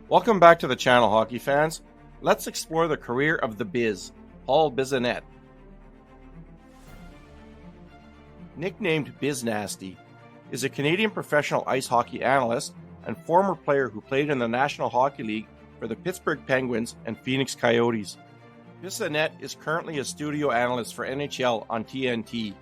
Welcome back to the channel, hockey fans. Let's explore the career of the Biz, Paul Bissonnette. Nicknamed Biz Nasty, is a Canadian professional ice hockey analyst and former player who played in the National Hockey League for the Pittsburgh Penguins and Phoenix Coyotes. Bissonnette is currently a studio analyst for NHL on TNT,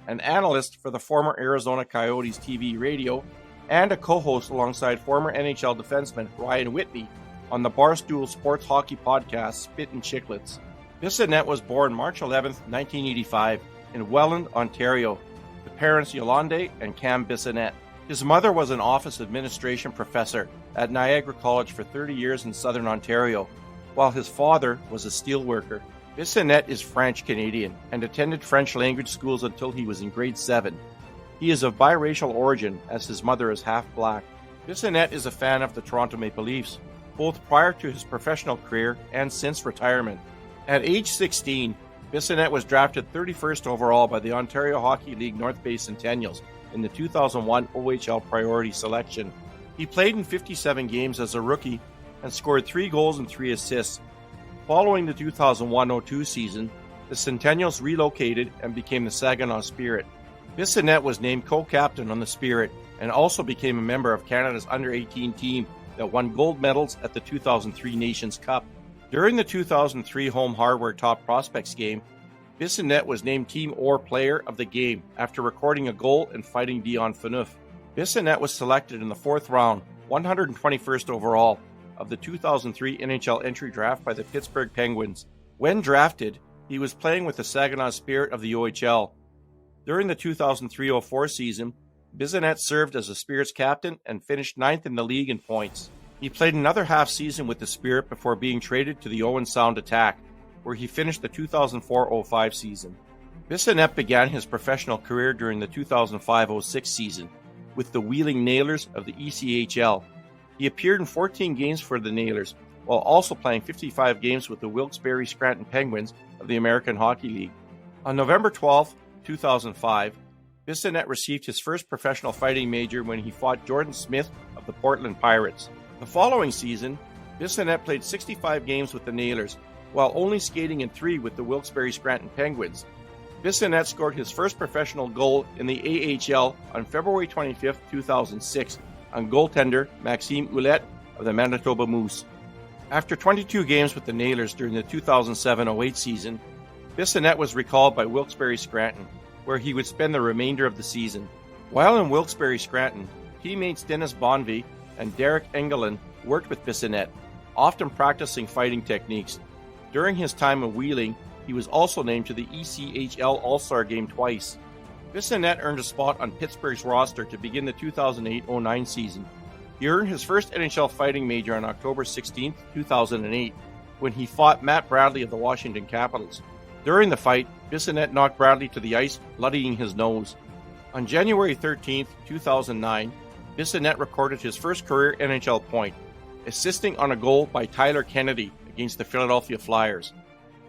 an analyst for the former Arizona Coyotes TV radio, and a co-host alongside former NHL defenseman Ryan Whitney on the Barstool Sports Hockey podcast Spittin Chiclets. Bissonnette was born March 11, 1985, in Welland, Ontario, to parents Yolande and Cam Bissonnette. His mother was an office administration professor at Niagara College for 30 years in southern Ontario, while his father was a steelworker. Bissonnette is French-Canadian and attended French language schools until he was in grade 7. He is of biracial origin, as his mother is half black. Bissonnette is a fan of the Toronto Maple Leafs, both prior to his professional career and since retirement. At age 16, Bissonnette was drafted 31st overall by the Ontario Hockey League North Bay Centennials in the 2001 OHL priority selection. He played in 57 games as a rookie and scored 3 goals and 3 assists. Following the 2001-02 season, the Centennials relocated and became the Saginaw Spirit. Bissonnette was named co-captain on the Spirit and also became a member of Canada's under-18 team that won gold medals at the 2003 Nations Cup. During the 2003 Home Hardware Top Prospects game, Bissonnette was named Team or Player of the Game after recording a goal and fighting Dion Phaneuf. Bissonnette was selected in the 4th round, 121st overall, of the 2003 NHL entry draft by the Pittsburgh Penguins. When drafted, he was playing with the Saginaw Spirit of the OHL. During the 2003-04 season, Bissonnette served as the Spirit's captain and finished 9th in the league in points. He played another half season with the Spirit before being traded to the Owen Sound Attack, where he finished the 2004-05 season. Bissonnette began his professional career during the 2005-06 season with the Wheeling Nailers of the ECHL. He appeared in 14 games for the Nailers, while also playing 55 games with the Wilkes-Barre Scranton Penguins of the American Hockey League. On November 12, 2005, Bissonnette received his first professional fighting major when he fought Jordan Smith of the Portland Pirates. The following season, Bissonnette played 65 games with the Nailers, while only skating in 3 with the Wilkes-Barre Scranton Penguins. Bissonnette scored his first professional goal in the AHL on February 25, 2006, on goaltender Maxime Ouellette of the Manitoba Moose. After 22 games with the Nailers during the 2007-08 season, Bissonnette was recalled by Wilkes-Barre Scranton, where he would spend the remainder of the season. While in Wilkes-Barre Scranton, teammates Dennis Bonvie and Derek Engelin worked with Bissonnette, often practicing fighting techniques. During his time in Wheeling, he was also named to the ECHL All-Star Game twice. Bissonnette earned a spot on Pittsburgh's roster to begin the 2008-09 season. He earned his first NHL fighting major on October 16, 2008, when he fought Matt Bradley of the Washington Capitals. During the fight, Bissonnette knocked Bradley to the ice, bloodying his nose. On January 13, 2009, Bissonnette recorded his first career NHL point, assisting on a goal by Tyler Kennedy against the Philadelphia Flyers.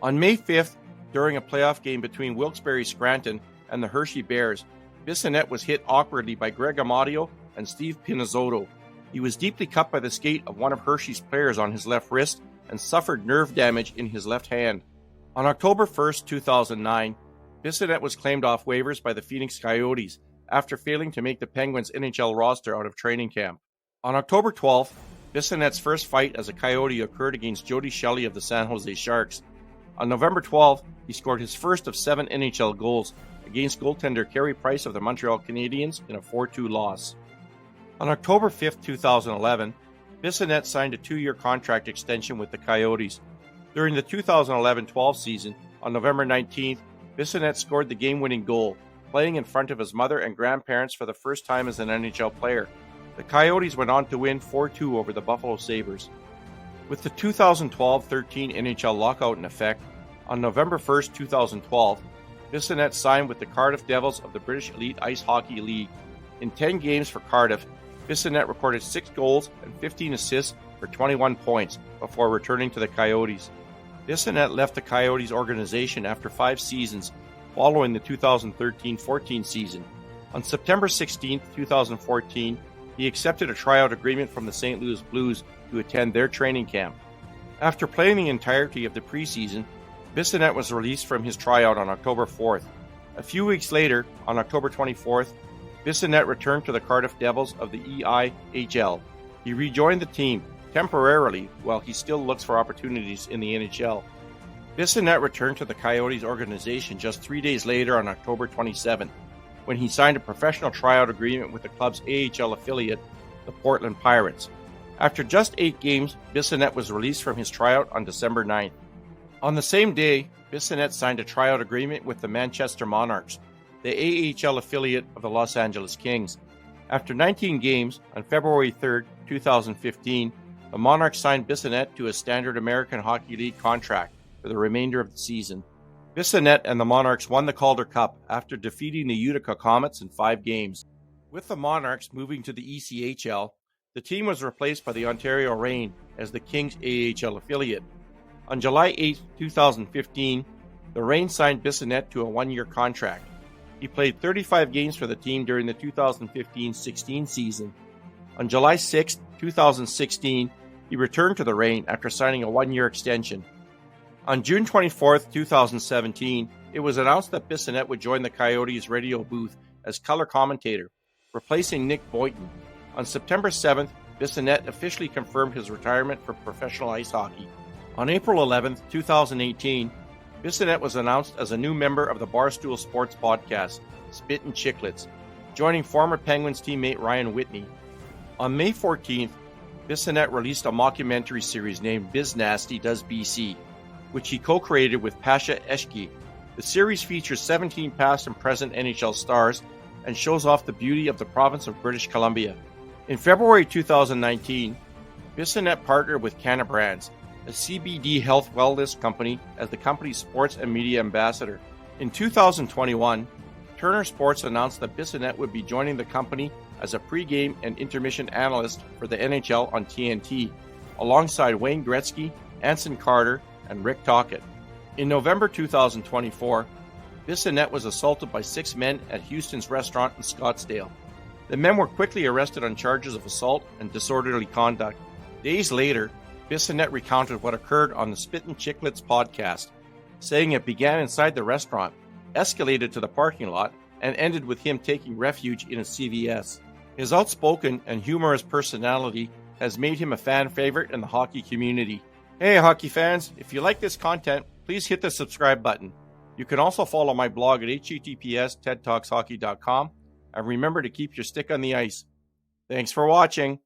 On May 5th, during a playoff game between Wilkes-Barre Scranton and the Hershey Bears, Bissonnette was hit awkwardly by Greg Amadio and Steve Pinizzotto. He was deeply cut by the skate of one of Hershey's players on his left wrist and suffered nerve damage in his left hand. On October 1, 2009, Bissonnette was claimed off waivers by the Phoenix Coyotes after failing to make the Penguins' NHL roster out of training camp. On October 12th, Bissonnette's first fight as a Coyote occurred against Jody Shelley of the San Jose Sharks. On November 12th, he scored his first of 7 NHL goals against goaltender Carey Price of the Montreal Canadiens in a 4-2 loss. On October 5, 2011, Bissonnette signed a 2-year contract extension with the Coyotes. During the 2011-12 season, on November 19th, Bissonnette scored the game-winning goal, playing in front of his mother and grandparents for the first time as an NHL player. The Coyotes went on to win 4-2 over the Buffalo Sabres. With the 2012-13 NHL lockout in effect, on November 1, 2012, Bissonnette signed with the Cardiff Devils of the British Elite Ice Hockey League. In 10 games for Cardiff, Bissonnette recorded 6 goals and 15 assists for 21 points before returning to the Coyotes. Bissonnette left the Coyotes organization after 5 seasons following the 2013-14 season. On September 16, 2014, he accepted a tryout agreement from the St. Louis Blues to attend their training camp. After playing the entirety of the preseason, Bissonnette was released from his tryout on October 4th. A few weeks later, on October 24th, Bissonnette returned to the Cardiff Devils of the EIHL. He rejoined the team temporarily while he still looks for opportunities in the NHL. Bissonnette returned to the Coyotes organization just 3 days later on October 27th, when he signed a professional tryout agreement with the club's AHL affiliate, the Portland Pirates. After just 8 games, Bissonnette was released from his tryout on December 9th. On the same day, Bissonnette signed a tryout agreement with the Manchester Monarchs, the AHL affiliate of the Los Angeles Kings. After 19 games, on February 3, 2015, the Monarchs signed Bissonnette to a standard American Hockey League contract for the remainder of the season. Bissonnette and the Monarchs won the Calder Cup after defeating the Utica Comets in 5 games. With the Monarchs moving to the ECHL, the team was replaced by the Ontario Reign as the Kings AHL affiliate. On July 8, 2015, the Reign signed Bissonnette to a 1-year contract. He played 35 games for the team during the 2015-16 season. On July 6, 2016, he returned to the Reign after signing a 1-year extension. On June 24, 2017, it was announced that Bissonnette would join the Coyotes radio booth as color commentator, replacing Nick Boynton. On September 7th, Bissonnette officially confirmed his retirement from professional ice hockey. On April 11, 2018, Bissonnette was announced as a new member of the Barstool Sports podcast, Spittin Chiclets, joining former Penguins teammate Ryan Whitney. On May 14th, Bissonnette released a mockumentary series named Biz Nasty Does BC, which he co-created with Pasha Eshki. The series features 17 past and present NHL stars and shows off the beauty of the province of British Columbia. In February 2019, Bissonnette partnered with Canna Brands, a CBD health wellness company, as the company's sports and media ambassador. In 2021, Turner Sports announced that Bissonnette would be joining the company as a pregame and intermission analyst for the NHL on TNT, alongside Wayne Gretzky, Anson Carter, and Rick Tocchet. In November 2024, Bissonnette was assaulted by 6 men at Houston's restaurant in Scottsdale. The men were quickly arrested on charges of assault and disorderly conduct. Days later, Bissonnette recounted what occurred on the Spittin Chiclets podcast, saying it began inside the restaurant, escalated to the parking lot, and ended with him taking refuge in a CVS. His outspoken and humorous personality has made him a fan favorite in the hockey community. Hey hockey fans, if you like this content, please hit the subscribe button. You can also follow my blog at https://tedtalkshockey.com, and remember to keep your stick on the ice. Thanks for watching.